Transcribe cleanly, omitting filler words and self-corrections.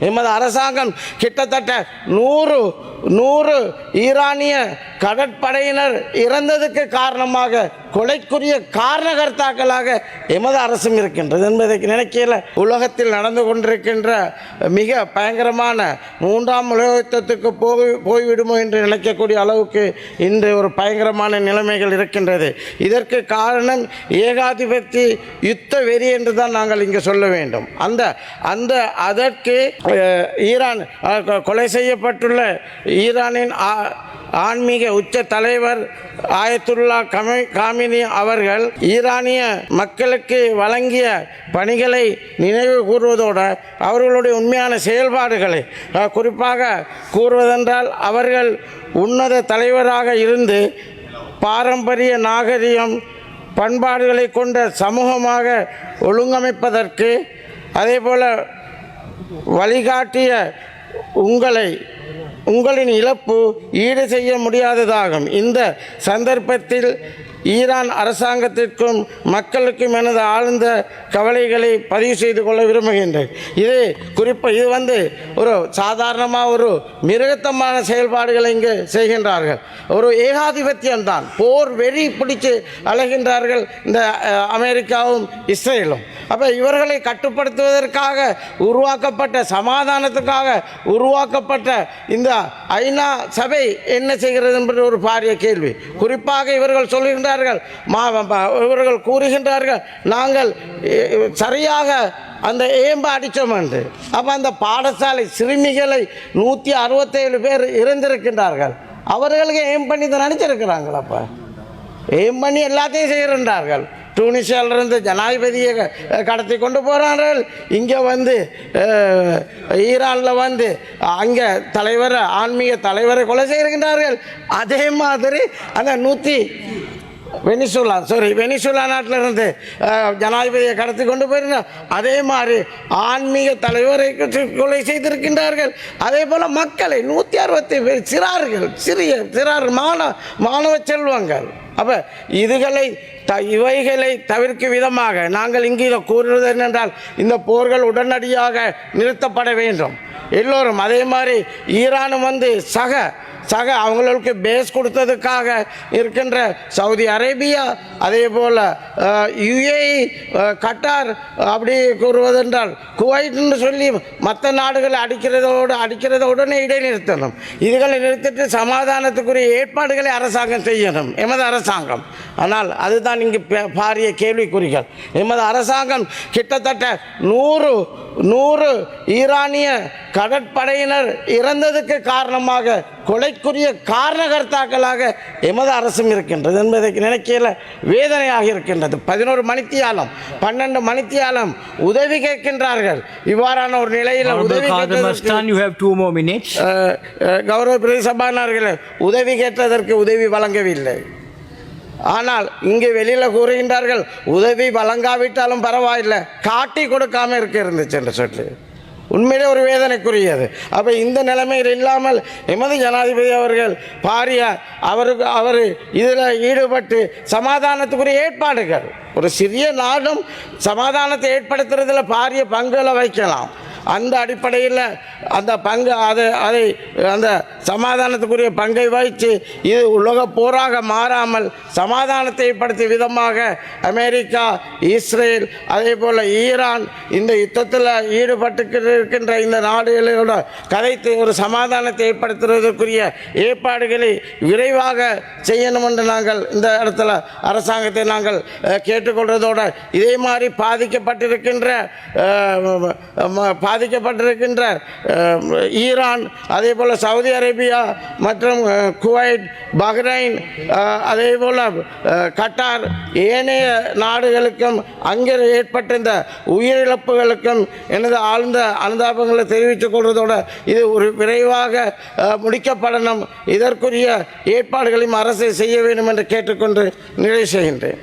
எமது அரசாங்கம் கிட்டத்தட்ட 100 ஈரானிய கடற்படையினர் இறந்ததுக்கு காரணமாக கொலைக்குரிய காரணகர்த்தாக்களாக எமது அரசும் இருக்கின்றது என்பதை நினைக்கல. உலகத்தில் நடந்து கொண்டிருக்கின்ற மிக பயங்கரமான 3ஆம் உலக யுத்தத்துக்கு போய்விடுமோ என்று நினைக்கக்கூடிய அளவுக்கு இன்று ஒரு பயங்கரமான நிலைமைகள் இருக்கின்றது. இதற்கு காரணம் ஏகாதிபத்திய யுத்த வெறி என்று தான் நாங்கள் இங்கு சொல்ல வேண்டும். அதற்கு ஈரான் கொலை செய்யப்பட்டுள்ள ஈரானின் ஆன்மீக உச்ச தலைவர் ஆயத்துல்லா காமினி அவர்கள் ஈரானிய மக்களுக்கு வழங்கிய பணிகளை நினைவு கூறுவதோடு அவர்களுடைய உண்மையான செயல்பாடுகளை குறிப்பாக கூறுவதென்றால் அவர்கள் உன்னத தலைவராக இருந்து பாரம்பரிய நாகரிகம் பண்பாடுகளை கொண்ட சமூகமாக ஒழுங்கமைப்பதற்கு அதேபோல் வழிகாட்டிய உங்களின் இழப்பு ஈடு செய்ய முடியாததாகும். இந்த சந்தர்ப்பத்தில் ஈரான் அரசாங்கத்திற்கும் மக்களுக்கும் எனது ஆழ்ந்த கவலைகளை பதிவு செய்து கொள்ள விரும்புகின்றேன். இது ஒரு சாதாரணமாக ஒரு மிருகத்தமான செயல்பாடுகளை இங்கு செய்கின்றார்கள். ஒரு ஏகாதிபத்தியம்தான், போர் வெறி பிடிச்சு அழைகின்றார்கள் இந்த அமெரிக்காவும் இஸ்ரேலும். அப்போ இவர்களை கட்டுப்படுத்துவதற்காக உருவாக்கப்பட்ட சமாதானத்துக்காக உருவாக்கப்பட்ட இந்த ஐநா சபை என்ன செய்கிறது என்பது ஒரு பாரிய கேள்வி. குறிப்பாக இவர்கள் சொல்கின்றார்கள், இவர்கள் கூறுகின்றார்கள், நாங்கள் சரியாக அந்த ஏம்ப அடித்தோம் என்று. அப்போ அந்த பாடசாலை சிறுமிகளை 167 பேர் இறந்திருக்கின்றார்கள். அவர்களுக்கு ஏம் பண்ணி தான் நடிச்சிருக்கிறாங்கள். அப்போ ஏம் பண்ணி எல்லாத்தையும் செய்கின்றார்கள். டூனிசியாவிலிருந்து ஜனாதிபதியை கடத்தி கொண்டு போகிறார்கள். இங்கே ஈரானில் அங்கே ஆன்மீக தலைவரை கொலை செய்கின்றார்கள். அதே மாதிரி அந்த வெனிசுலா நாட்டிலிருந்து ஜனாதிபதியை கடத்தி கொண்டு போயிருந்தார். அதே மாதிரி ஆன்மீக தலைவரை கொலை செய்திருக்கின்றார்கள். அதே போல் மக்களை 160 பேர் சிறார் மாணவ செல்வங்கள். அப்போ இவைகளை தவிர்க்கும் விதமாக நாங்கள் இங்கே கூறுவது என்னென்றால், இந்த போர்கள் உடனடியாக நிறுத்தப்பட வேண்டும். எல்லோரும் அதே மாதிரி ஈரானும் அவங்களுக்கு பேஸ் கொடுத்ததுக்காக இருக்கின்ற சவுதி அரேபியா, அதே போல் UAE, கட்டார், அப்படி கூறுவதென்றால் குவைட் என்று சொல்லி மற்ற நாடுகளை அடிக்கிறத உடனே இடைநிறுத்தணும். இதுகளை நிறுத்திட்டு சமாதானத்துக்குரிய ஏற்பாடுகளை அரசாங்கம் செய்யணும், எமது அரசாங்கம். ஆனால் அதுதான் இங்கு பாரிய கேள்விக்குறிகள். எமது அரசாங்கம் கிட்டத்தட்ட 100 ஈரானிய கடற்படையினர் இறந்ததுக்கு காரணமாக கொலைக்குரிய காரணகர்த்தாக்களாக எமது அரசும் இருக்கின்றது என்பதை நினைக்கல வேதனையாக இருக்கின்றது. 11 மணித்தியாலம் 12 மணித்தியாலம் உதவி கேட்கின்றார்கள். இவ்வாறான ஒரு நிலையில் கௌரவ பிரதி சபாநாயகர்களே, உதவி கேட்டதற்கு உதவி வழங்கவில்லை. ஆனால் இங்கே வெளியில் கூறுகின்றார்கள், உதவி வழங்காவிட்டாலும் பரவாயில்லை, காட்டி கொடுக்காமல் இருந்துச்சு என்று சொல்லி. உண்மையிலே ஒரு வேதனைக்குரியது. அப்போ இந்த நிலைமையில் இல்லாமல் எமது ஜனாதிபதி அவர்கள் அவர் இதில் ஈடுபட்டு சமாதானத்துக்குரிய ஏற்பாடுகள், ஒரு சிறிய நாடும் சமாதானத்தை ஏற்படுத்துறதில் பாரிய பங்குகளை வைக்கலாம். அந்த அடிப்படையில் அந்த பங்கு அந்த சமாதானத்துக்குரிய பங்கை வைத்து இது உலக போராக மாறாமல் சமாதானத்தை ஏற்படுத்திய விதமாக அமெரிக்கா, இஸ்ரேல், அதே போல் ஈரான் இந்த யுத்தத்தில் ஈடுபட்டு இருக்கின்ற இந்த நாடுகளோட கதைத்து ஒரு சமாதானத்தை ஏற்படுத்துவதற்குரிய ஏற்பாடுகளை விரைவாக செய்யணும் என்று நாங்கள் இந்த இடத்துல அரசாங்கத்தை நாங்கள் கேட்டுக்கொள்வதோடு, இதே மாதிரி பாதிக்கப்பட்டிருக்கின்ற ஈரான், அதே போல் சவுதி அரேபியா மற்றும் குவைட், பஹ்ரைன், அதே போல் கட்டார், ஏனைய நாடுகளுக்கும் அங்கே ஏற்பட்ட இந்த உயிரிழப்புகளுக்கும் எனது ஆழ்ந்த அனுதாபங்களை தெரிவித்துக் கொள்வதோடு இது ஒரு விரைவாக முடிக்கப்படணும். இதற்குரிய ஏற்பாடுகளையும் அரசு செய்ய வேண்டும் என்று கேட்டுக்கொண்டு நிறைவு செய்கின்றேன்.